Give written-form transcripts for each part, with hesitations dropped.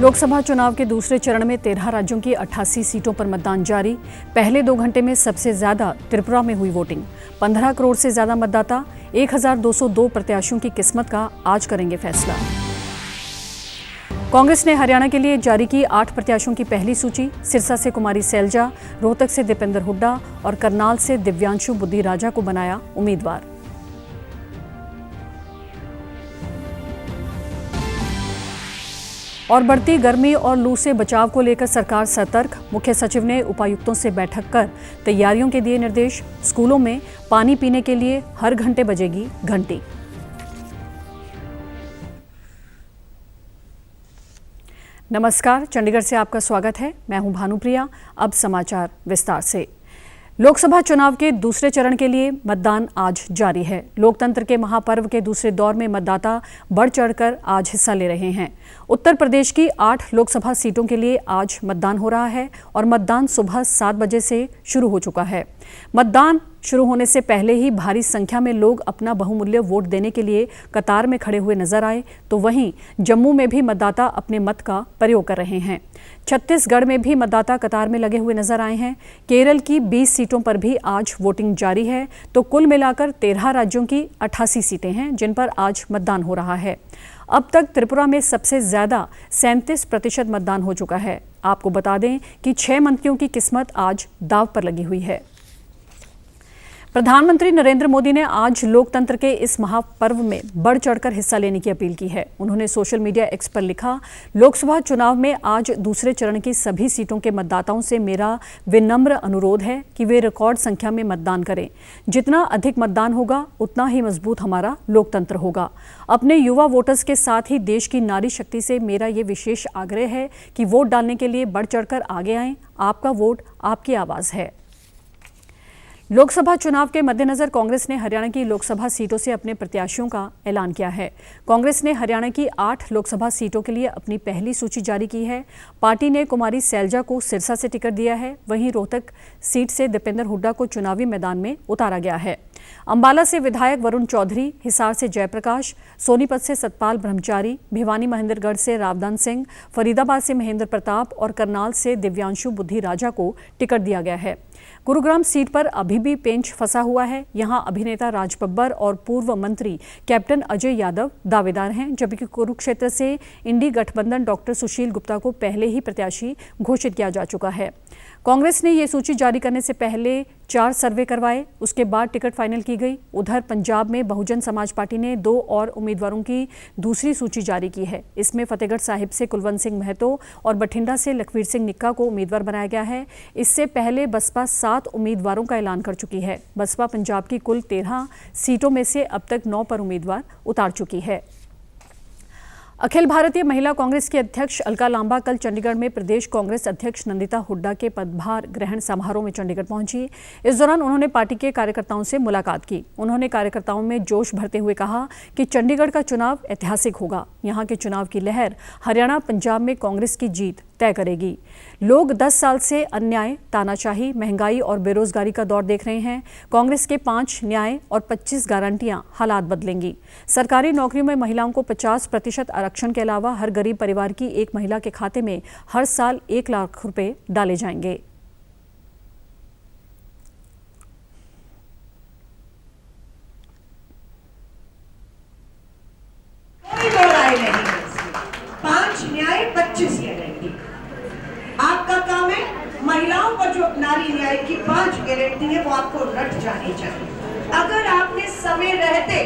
लोकसभा चुनाव के दूसरे चरण में 13 राज्यों की 88 सीटों पर मतदान जारी। पहले 2 घंटे में सबसे ज्यादा त्रिपुरा में हुई वोटिंग। 15 करोड़ से ज्यादा मतदाता, 1202 प्रत्याशियों की किस्मत का आज करेंगे फैसला। कांग्रेस ने हरियाणा के लिए जारी की 8 प्रत्याशियों की पहली सूची। सिरसा से कुमारी सैलजा, रोहतक से दीपेंद्र हुड्डा और करनाल से दिव्यांशु बुद्धि राजा को बनाया उम्मीदवार। और बढ़ती गर्मी और लू से बचाव को लेकर सरकार सतर्क। मुख्य सचिव ने उपायुक्तों से बैठक कर तैयारियों के दिए निर्देश। स्कूलों में पानी पीने के लिए हर घंटे बजेगी घंटी। नमस्कार, चंडीगढ़ से आपका स्वागत है। मैं हूं भानुप्रिया। अब समाचार विस्तार से। लोकसभा चुनाव के दूसरे चरण के लिए मतदान आज जारी है। लोकतंत्र के महापर्व के दूसरे दौर में मतदाता बढ़ चढ़कर आज हिस्सा ले रहे हैं। उत्तर प्रदेश की 8 लोकसभा सीटों के लिए आज मतदान हो रहा है और मतदान सुबह 7 बजे से शुरू हो चुका है। मतदान शुरू होने से पहले ही भारी संख्या में लोग अपना बहुमूल्य वोट देने के लिए कतार में खड़े हुए नजर आए, तो वहीं जम्मू में भी मतदाता अपने मत का प्रयोग कर रहे हैं। छत्तीसगढ़ में भी मतदाता कतार में लगे हुए नजर आए हैं। केरल की 20 सीटों पर भी आज वोटिंग जारी है, तो कुल मिलाकर 13 राज्यों की 88 सीटें हैं जिन पर आज मतदान हो रहा है। अब तक त्रिपुरा में सबसे ज्यादा 37% मतदान हो चुका है। आपको बता दें कि 6 मंत्रियों की किस्मत आज दांव पर लगी हुई है। प्रधानमंत्री नरेंद्र मोदी ने आज लोकतंत्र के इस महापर्व में बढ़ चढ़कर हिस्सा लेने की अपील की है। उन्होंने सोशल मीडिया एक्स पर लिखा, लोकसभा चुनाव में आज दूसरे चरण की सभी सीटों के मतदाताओं से मेरा विनम्र अनुरोध है कि वे रिकॉर्ड संख्या में मतदान करें। जितना अधिक मतदान होगा उतना ही मजबूत हमारा लोकतंत्र होगा। अपने युवा वोटर्स के साथ ही देश की नारी शक्ति से मेरा ये विशेष आग्रह है कि वोट डालने के लिए बढ़ चढ़कर आगे आएं। आपका वोट आपकी आवाज़ है। लोकसभा चुनाव के मद्देनजर कांग्रेस ने हरियाणा की लोकसभा सीटों से अपने प्रत्याशियों का ऐलान किया है। कांग्रेस ने हरियाणा की 8 लोकसभा सीटों के लिए अपनी पहली सूची जारी की है। पार्टी ने कुमारी सैलजा को सिरसा से टिकट दिया है। वहीं रोहतक सीट से दीपेंद्र हुड्डा को चुनावी मैदान में उतारा गया है। अंबाला से विधायक वरुण चौधरी, हिसार से जयप्रकाश, सोनीपत से सतपाल ब्रह्मचारी, भिवानी महेंद्रगढ़ से रावदान सिंह, फरीदाबाद से महेंद्र प्रताप और करनाल से दिव्यांशु बुद्धि राजा को टिकट दिया गया है। गुरुग्राम सीट पर अभी भी पेंच फंसा हुआ है। यहां अभिनेता राज बब्बर और पूर्व मंत्री कैप्टन अजय यादव दावेदार हैं, जबकि कुरुक्षेत्र से इंडी गठबंधन डॉक्टर सुशील गुप्ता को पहले ही प्रत्याशी घोषित किया जा चुका है। कांग्रेस ने ये सूची जारी करने से पहले 4 सर्वे करवाए, उसके बाद टिकट फाइनल की गई। उधर पंजाब में बहुजन समाज पार्टी ने 2 और उम्मीदवारों की दूसरी सूची जारी की है। इसमें फतेहगढ़ साहिब से कुलवंत सिंह महतो और बठिंडा से लखवीर सिंह निक्का को उम्मीदवार बनाया गया है। इससे पहले बसपा 7 उम्मीदवारों का ऐलान कर चुकी है। बसपा पंजाब की कुल 13 सीटों में से अब तक 9 पर उम्मीदवार उतार चुकी है। अखिल भारतीय महिला कांग्रेस की अध्यक्ष अलका लांबा कल चंडीगढ़ में प्रदेश कांग्रेस अध्यक्ष नंदिता हुड्डा के पदभार ग्रहण समारोह में चंडीगढ़ पहुंची। इस दौरान उन्होंने पार्टी के कार्यकर्ताओं से मुलाकात की। उन्होंने कार्यकर्ताओं में जोश भरते हुए कहा कि चंडीगढ़ का चुनाव ऐतिहासिक होगा। यहां के चुनाव की लहर हरियाणा पंजाब में कांग्रेस की जीत तय करेगी। लोग 10 साल से अन्याय, तानाशाही, महंगाई और बेरोजगारी का दौर देख रहे हैं। कांग्रेस के 5 न्याय और 25 गारंटियां हालात बदलेंगी। सरकारी नौकरियों में महिलाओं को 50% आरक्षण के अलावा हर गरीब परिवार की एक महिला के खाते में हर साल 1 लाख रुपए डाले जाएंगे। कोई दो राय नहीं है। 5 न्याय 25 गारंटी। आपका काम है महिलाओं पर जो नारी न्याय की 5 गारंटी है वो आपको रट जानी चाहिए। अगर आपने समय रहते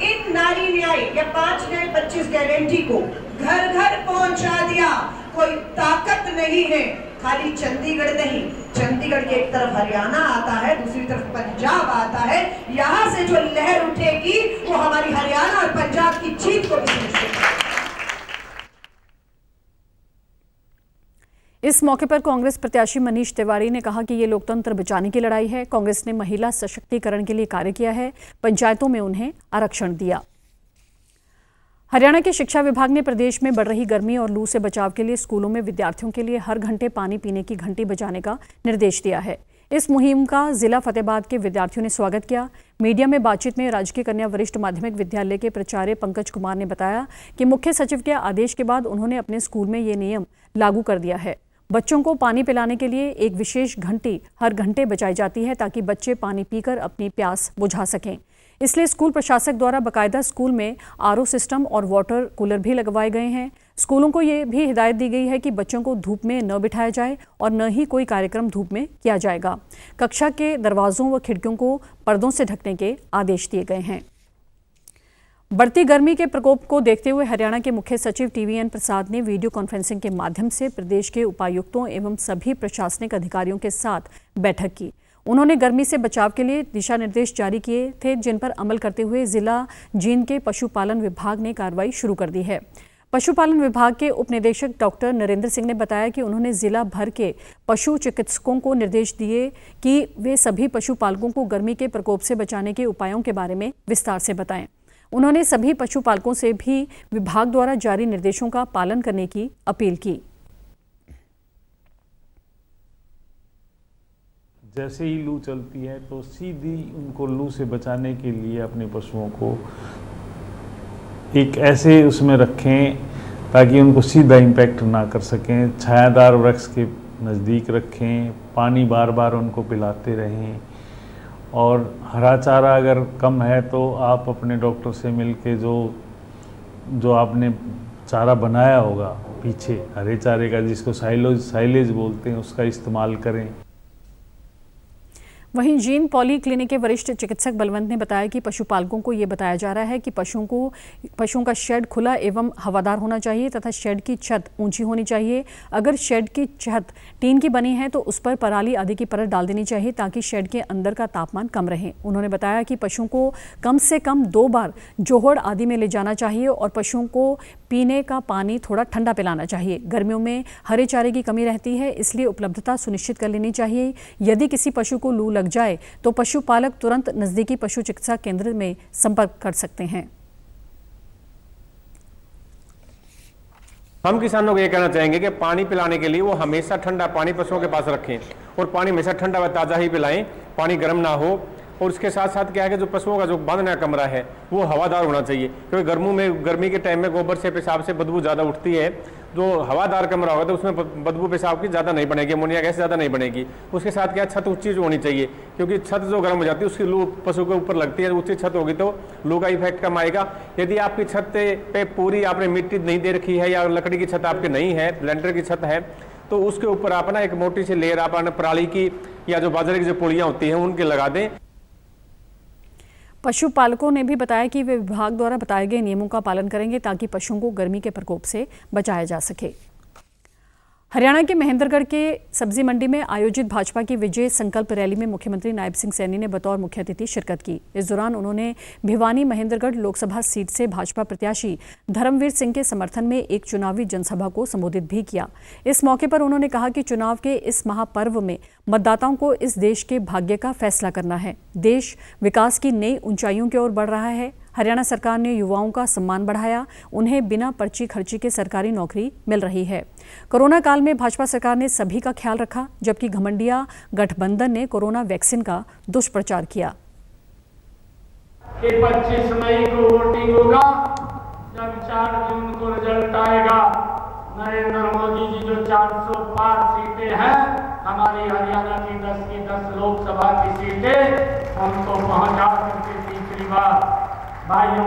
इन नारी न्याय या 5 न्याय 25 गारंटी को घर घर पहुंचा दिया, कोई ताकत नहीं है। खाली चंडीगढ़ नहीं, चंडीगढ़ के एक तरफ हरियाणा आता है, दूसरी तरफ पंजाब आता है। यहां से जो लहर उठेगी वो हमारी हरियाणा और पंजाब की जीत को भी सुनिश्चित करेगी। इस मौके पर कांग्रेस प्रत्याशी मनीष तिवारी ने कहा कि ये लोकतंत्र बचाने की लड़ाई है। कांग्रेस ने महिला सशक्तिकरण के लिए कार्य किया है, पंचायतों में उन्हें आरक्षण दिया। हरियाणा के शिक्षा विभाग ने प्रदेश में बढ़ रही गर्मी और लू से बचाव के लिए स्कूलों में विद्यार्थियों के लिए हर घंटे पानी पीने की घंटी बजाने का निर्देश दिया है। इस मुहिम का जिला फतेहाबाद के विद्यार्थियों ने स्वागत किया। मीडिया में बातचीत में राजकीय कन्या वरिष्ठ माध्यमिक विद्यालय के प्राचार्य पंकज कुमार ने बताया कि मुख्य सचिव के आदेश के बाद उन्होंने अपने स्कूल में ये नियम लागू कर दिया है। बच्चों को पानी पिलाने के लिए एक विशेष घंटी हर घंटे बजाई जाती है ताकि बच्चे पानी पीकर अपनी प्यास बुझा सकें। इसलिए स्कूल प्रशासक द्वारा बाकायदा स्कूल में आरओ सिस्टम और वाटर कूलर भी लगवाए गए हैं। स्कूलों को ये भी हिदायत दी गई है कि बच्चों को धूप में न बिठाया जाए और न ही कोई कार्यक्रम धूप में किया जाएगा। कक्षा के दरवाजों व खिड़कियों को पर्दों से ढकने के आदेश दिए गए हैं। बढ़ती गर्मी के प्रकोप को देखते हुए हरियाणा के मुख्य सचिव TVN प्रसाद ने वीडियो कॉन्फ्रेंसिंग के माध्यम से प्रदेश के उपायुक्तों एवं सभी प्रशासनिक अधिकारियों के साथ बैठक की। उन्होंने गर्मी से बचाव के लिए दिशा निर्देश जारी किए थे, जिन पर अमल करते हुए जिला जींद के पशुपालन विभाग ने कार्रवाई शुरू कर दी है। पशुपालन विभाग के उप निदेशक डॉक्टर नरेंद्र सिंह ने बताया कि उन्होंने जिला भर के पशु चिकित्सकों को निर्देश दिए कि वे सभी पशुपालकों को गर्मी के प्रकोप से बचाने के उपायों के बारे में विस्तार से बताएं। उन्होंने सभी पशुपालकों से भी विभाग द्वारा जारी निर्देशों का पालन करने की अपील की। जैसे ही लू चलती है तो सीधी उनको लू से बचाने के लिए अपने पशुओं को एक ऐसे उसमें रखें ताकि उनको सीधा इम्पैक्ट ना कर सकें। छायादार वृक्ष के नज़दीक रखें, पानी बार बार उनको पिलाते रहें और हरा चारा अगर कम है तो आप अपने डॉक्टर से मिलके जो आपने चारा बनाया होगा पीछे हरे चारे का, जिसको साइलेज बोलते हैं, उसका इस्तेमाल करें। वहीं जींद पॉली क्लिनिक के वरिष्ठ चिकित्सक बलवंत ने बताया कि पशुपालकों को ये बताया जा रहा है कि पशुओं का शेड खुला एवं हवादार होना चाहिए तथा शेड की छत ऊंची होनी चाहिए। अगर शेड की छत टीन की बनी है तो उस पर पराली आदि की परत डाल देनी चाहिए ताकि शेड के अंदर का तापमान कम रहे। उन्होंने बताया कि पशुओं को कम से कम 2 बार जोहड़ आदि में ले जाना चाहिए और पशुओं को पीने का पानी थोड़ा ठंडा पिलाना चाहिए। गर्मियों में हरे चारे की कमी रहती है, इसलिए उपलब्धता सुनिश्चित कर लेनी चाहिए। यदि किसी पशु को लू लग जाए तो पशुपालक तुरंत नजदीकी पशु चिकित्सा केंद्र में संपर्क कर सकते हैं। हम किसानों को ये कहना चाहेंगे कि पानी पिलाने के लिए वो हमेशा ठंडा पानी पशुओं के पास रखें और पानी हमेशा ठंडा व ताज़ा ही पिलाएं, पानी गर्म ना हो। और उसके साथ साथ क्या है कि जो पशुओं का जो बांधने का कमरा है वो हवादार होना चाहिए, क्योंकि गर्मी के टाइम में गोबर से पेशाब से बदबू ज़्यादा उठती है। जो हवादार कमरा होगा तो उसमें बदबू पेशाब की ज़्यादा नहीं बनेगी, अमोनिया गैस ज़्यादा नहीं बनेगी। उसके साथ क्या छत ऊंची होनी चाहिए, क्योंकि छत जो गर्म हो जाती है उसकी लू पशु के ऊपर लगती है। ऊंची छत होगी तो लू का इफेक्ट कम आएगा। यदि आपकी छत पे पूरी आपने मिट्टी नहीं दे रखी है या लकड़ी की छत आपकी नहीं है, लेंटर की छत है, तो उसके ऊपर आप ना एक मोटी सी लेयर आप पराली की या जो बाजरे की जो पुड़ियाँ होती हैं उनके लगा दें। पशुपालकों ने भी बताया कि वे विभाग द्वारा बताए गए नियमों का पालन करेंगे ताकि पशुओं को गर्मी के प्रकोप से बचाया जा सके। हरियाणा के महेंद्रगढ़ के सब्जी मंडी में आयोजित भाजपा की विजय संकल्प रैली में मुख्यमंत्री नायब सिंह सैनी ने बतौर मुख्य अतिथि शिरकत की। इस दौरान उन्होंने भिवानी महेंद्रगढ़ लोकसभा सीट से भाजपा प्रत्याशी धर्मवीर सिंह के समर्थन में एक चुनावी जनसभा को संबोधित भी किया। इस मौके पर उन्होंने कहा कि चुनाव के इस महापर्व में मतदाताओं को इस देश के भाग्य का फैसला करना है। देश विकास की नई ऊंचाइयों की ओर बढ़ रहा है। हरियाणा सरकार ने युवाओं का सम्मान बढ़ाया, उन्हें बिना पर्ची खर्ची के सरकारी नौकरी मिल रही है। कोरोना काल में भाजपा सरकार ने सभी का ख्याल रखा, जबकि घमंडिया गठबंधन ने कोरोना वैक्सीन का दुष्प्रचार किया। 25 मई को वोटिंग होगा, जब 4 जून को रिजल्ट आएगा, नरेंद्र मोदी जी जो 400 पार सीटें हैं हमारी हरियाणा की 10 लोकसभा की सीटें हमको पहुंचा करके तीसरी बार भाइयों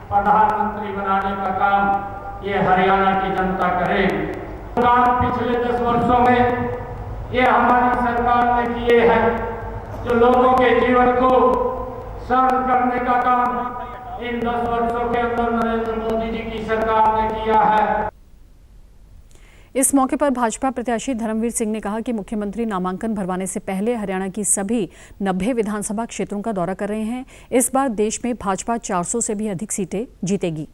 प्रधानमंत्री बनाने का काम ये हरियाणा की जनता करे। काम पिछले 10 वर्षों में ये हमारी सरकार ने किए हैं, जो लोगों के जीवन को सरल करने का काम इन 10 वर्षों के अंदर नरेंद्र मोदी जी की सरकार ने किया है। इस मौके पर भाजपा प्रत्याशी धर्मवीर सिंह ने कहा कि मुख्यमंत्री नामांकन भरवाने से पहले हरियाणा की सभी 90 विधानसभा क्षेत्रों का दौरा कर रहे हैं। इस बार देश में भाजपा 400 से भी अधिक सीटें जीतेगी।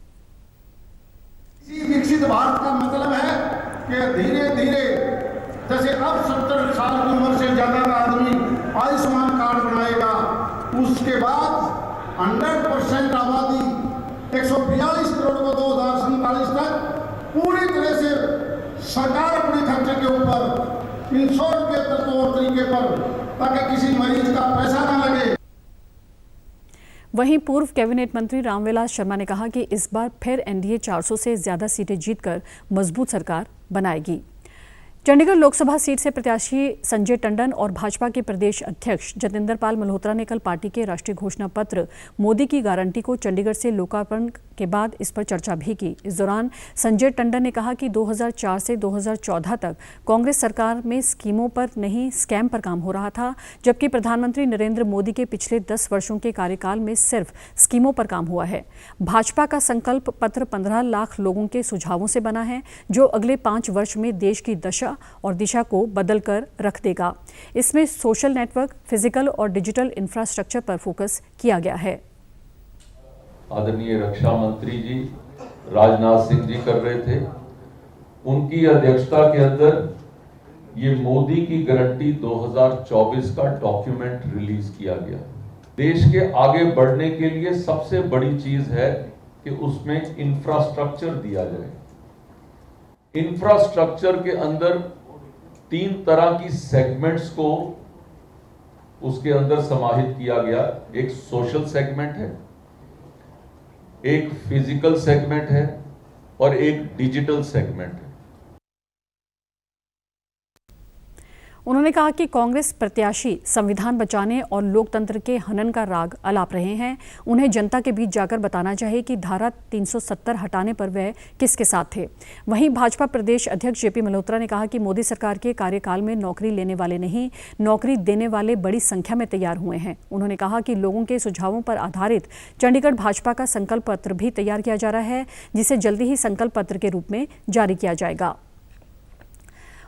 विकसित भारत का मतलब है कि धीरे धीरे जैसे अब 70 साल की उम्र से ज्यादा का आदमी आयुष्मान कार्ड बनाएगा, उसके बाद 100% आबादी 142 करोड़ को 2047 तक पूरी तरह से सरकार अपने खर्चे के ऊपर इन 100 रुपये तत्व और तरीके पर ताकि किसी मरीज का पैसा ना लगे। वहीं पूर्व कैबिनेट मंत्री रामविलास शर्मा ने कहा कि इस बार फिर एनडीए 400 से ज्यादा सीटें जीतकर मजबूत सरकार बनाएगी। चंडीगढ़ लोकसभा सीट से प्रत्याशी संजय टंडन और भाजपा के प्रदेश अध्यक्ष जतिंदर पाल मल्होत्रा ने कल पार्टी के राष्ट्रीय घोषणा पत्र मोदी की गारंटी को चंडीगढ़ से लोकार्पण के बाद इस पर चर्चा भी की। इस दौरान संजय टंडन ने कहा कि 2004 से 2014 तक कांग्रेस सरकार में स्कीमों पर नहीं स्कैम पर काम हो रहा था, जबकि प्रधानमंत्री नरेंद्र मोदी के पिछले 10 वर्षों के कार्यकाल में सिर्फ स्कीमों पर काम हुआ है। भाजपा का संकल्प पत्र 15 लाख लोगों के सुझावों से बना है, जो अगले 5 वर्ष में देश की दशा और दिशा को बदल कर रख देगा। इसमें सोशल नेटवर्क, फिजिकल और डिजिटल इंफ्रास्ट्रक्चर पर फोकस किया गया है। आदरणीय रक्षा मंत्री जी राजनाथ सिंह जी कर रहे थे, उनकी अध्यक्षता के अंदर ये मोदी की गारंटी 2024 का डॉक्यूमेंट रिलीज किया गया। देश के आगे बढ़ने के लिए सबसे बड़ी चीज है कि उसमें इंफ्रास्ट्रक्चर दिया जाए। इंफ्रास्ट्रक्चर के अंदर 3 तरह की सेगमेंट्स को उसके अंदर समाहित किया गया। एक सोशल सेगमेंट है, एक फिजिकल सेगमेंट है और एक डिजिटल सेगमेंट है। उन्होंने कहा कि कांग्रेस प्रत्याशी संविधान बचाने और लोकतंत्र के हनन का राग अलाप रहे हैं। उन्हें जनता के बीच जाकर बताना चाहिए कि धारा 370 हटाने पर वह किसके साथ थे। वहीं भाजपा प्रदेश अध्यक्ष जेपी मल्होत्रा ने कहा कि मोदी सरकार के कार्यकाल में नौकरी लेने वाले नहीं, नौकरी देने वाले बड़ी संख्या में तैयार हुए हैं। उन्होंने कहा कि लोगों के सुझावों पर आधारित चंडीगढ़ भाजपा का संकल्प पत्र भी तैयार किया जा रहा है, जिसे जल्दी ही संकल्प पत्र के रूप में जारी किया जाएगा।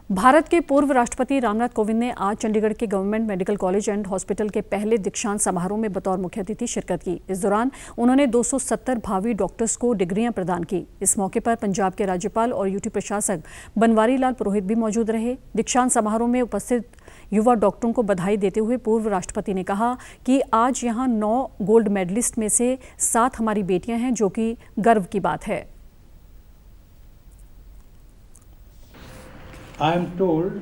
भारत के पूर्व राष्ट्रपति रामनाथ कोविंद ने आज चंडीगढ़ के government medical college and hospital के पहले दीक्षांत समारोह में बतौर मुख्य अतिथि शिरकत की। इस दौरान उन्होंने 270 भावी डॉक्टर्स को डिग्रियां प्रदान की। इस मौके पर पंजाब के राज्यपाल और यूटी प्रशासक बनवारी लाल पुरोहित भी मौजूद रहे। दीक्षांत समारोह में उपस्थित युवा डॉक्टरों को बधाई देते हुए पूर्व राष्ट्रपति ने कहा कि आज यहाँ 9 गोल्ड मेडलिस्ट में से 7 हमारी बेटियां हैं, जो कि गर्व की बात है। I am told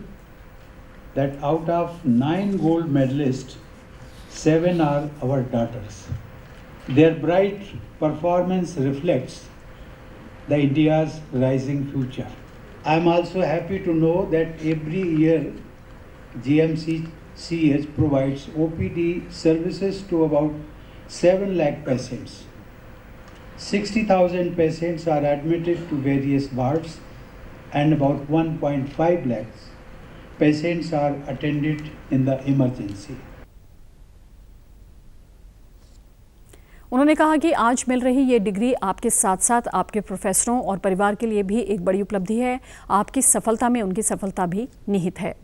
that out of 9 gold medalists, 7 are our daughters. Their bright performance reflects the India's rising future. I am also happy to know that every year GMCH provides OPD services to about 7 lakh patients. 60,000 patients are admitted to various wards, and about 1.5 lakhs patients are attended in the emergency. उन्होंने कहा कि आज मिल रही ये degree आपके साथ साथ आपके प्रोफेसरों और परिवार के लिए भी एक बड़ी उपलब्धि है। आपकी सफलता में उनकी सफलता भी निहित है।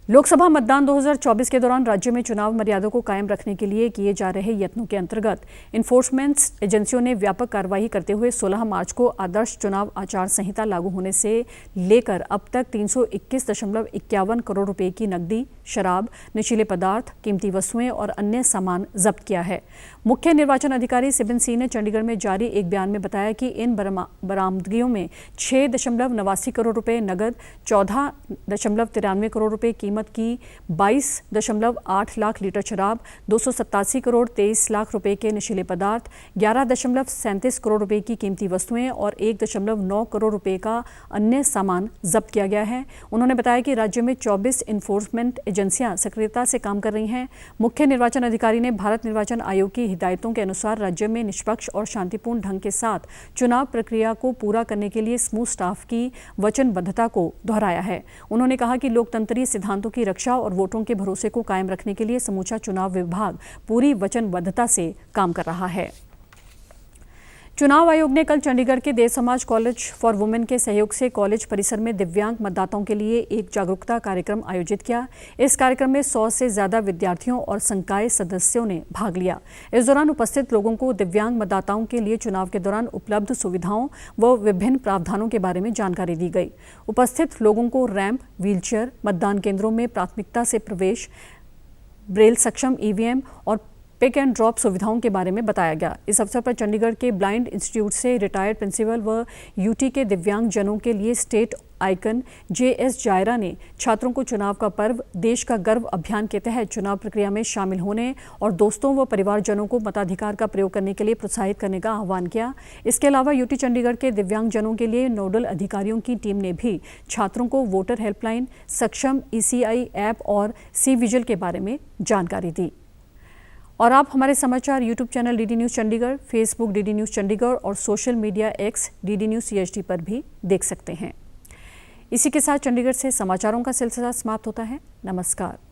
लोकसभा मतदान 2024 के दौरान राज्य में चुनाव मर्यादा को कायम रखने के लिए किए जा रहे यत्नों के अंतर्गत इन्फोर्समेंट एजेंसियों ने व्यापक कार्रवाई करते हुए 16 मार्च को आदर्श चुनाव आचार संहिता लागू होने से लेकर अब तक 321.51 करोड़ रुपए की नकदी, शराब, नशीले पदार्थ, कीमती वस्तुएं और अन्य सामान जब्त किया है। मुख्य निर्वाचन अधिकारी सिबिन सिंह ने चंडीगढ़ में जारी एक बयान में बताया कि इन बरामदगियों में 6.89 करोड़ रुपए नगद, 14.93 करोड़ रुपए कीमत की 22.8 लाख लीटर शराब, 287 करोड़ 23 लाख रुपए के नशीले पदार्थ, 11.37 करोड़ रुपए की कीमती वस्तुएं और 1.9 करोड़ रुपए का अन्य सामान जब्त किया गया है। उन्होंने बताया कि राज्य में 24 इन्फोर्समेंट एजेंसियां सक्रियता से काम कर रही हैं। मुख्य निर्वाचन अधिकारी ने भारत निर्वाचन आयोग की हिदायतों के अनुसार राज्य में निष्पक्ष और शांतिपूर्ण ढंग के साथ चुनाव प्रक्रिया को पूरा करने के लिए समूह स्टाफ की वचनबद्धता को दोहराया है। उन्होंने कहा कि लोकतंत्रीय सिद्धांतों की रक्षा और वोटों के भरोसे को कायम रखने के लिए समूचा चुनाव विभाग पूरी वचनबद्धता से काम कर रहा है। चुनाव आयोग ने कल चंडीगढ़ के देव समाज कॉलेज फॉर वुमेन के सहयोग से कॉलेज परिसर में दिव्यांग मतदाताओं के लिए एक जागरूकता कार्यक्रम आयोजित किया। इस कार्यक्रम में 100 से ज्यादा विद्यार्थियों और संकाय सदस्यों ने भाग लिया। इस दौरान उपस्थित लोगों को दिव्यांग मतदाताओं के लिए चुनाव के दौरान उपलब्ध सुविधाओं व विभिन्न प्रावधानों के बारे में जानकारी दी गई। उपस्थित लोगों को रैंप, व्हीलचेयर, मतदान केंद्रों में प्राथमिकता से प्रवेश, ब्रेल सक्षम ईवीएम और पिक एंड ड्रॉप सुविधाओं के बारे में बताया गया। इस अवसर पर चंडीगढ़ के ब्लाइंड इंस्टीट्यूट से रिटायर्ड प्रिंसिपल व यूटी के दिव्यांग जनों के लिए स्टेट आइकन JS जायरा ने छात्रों को चुनाव का पर्व देश का गर्व अभियान के तहत चुनाव प्रक्रिया में शामिल होने और दोस्तों व परिवारजनों को मताधिकार का प्रयोग करने के लिए प्रोत्साहित करने का आह्वान किया। इसके अलावा UT चंडीगढ़ के दिव्यांगजनों के लिए नोडल अधिकारियों की टीम ने भी छात्रों को वोटर हेल्पलाइन, सक्षम ECI ऐप और C-विजिल के बारे में जानकारी दी। और आप हमारे समाचार YouTube channel DD news Chandigarh, Facebook DD news Chandigarh और social media X DD news CHD पर भी देख सकते हैं। इसी के साथ चंडीगढ़ से समाचारों का सिलसिला समाप्त होता है। नमस्कार।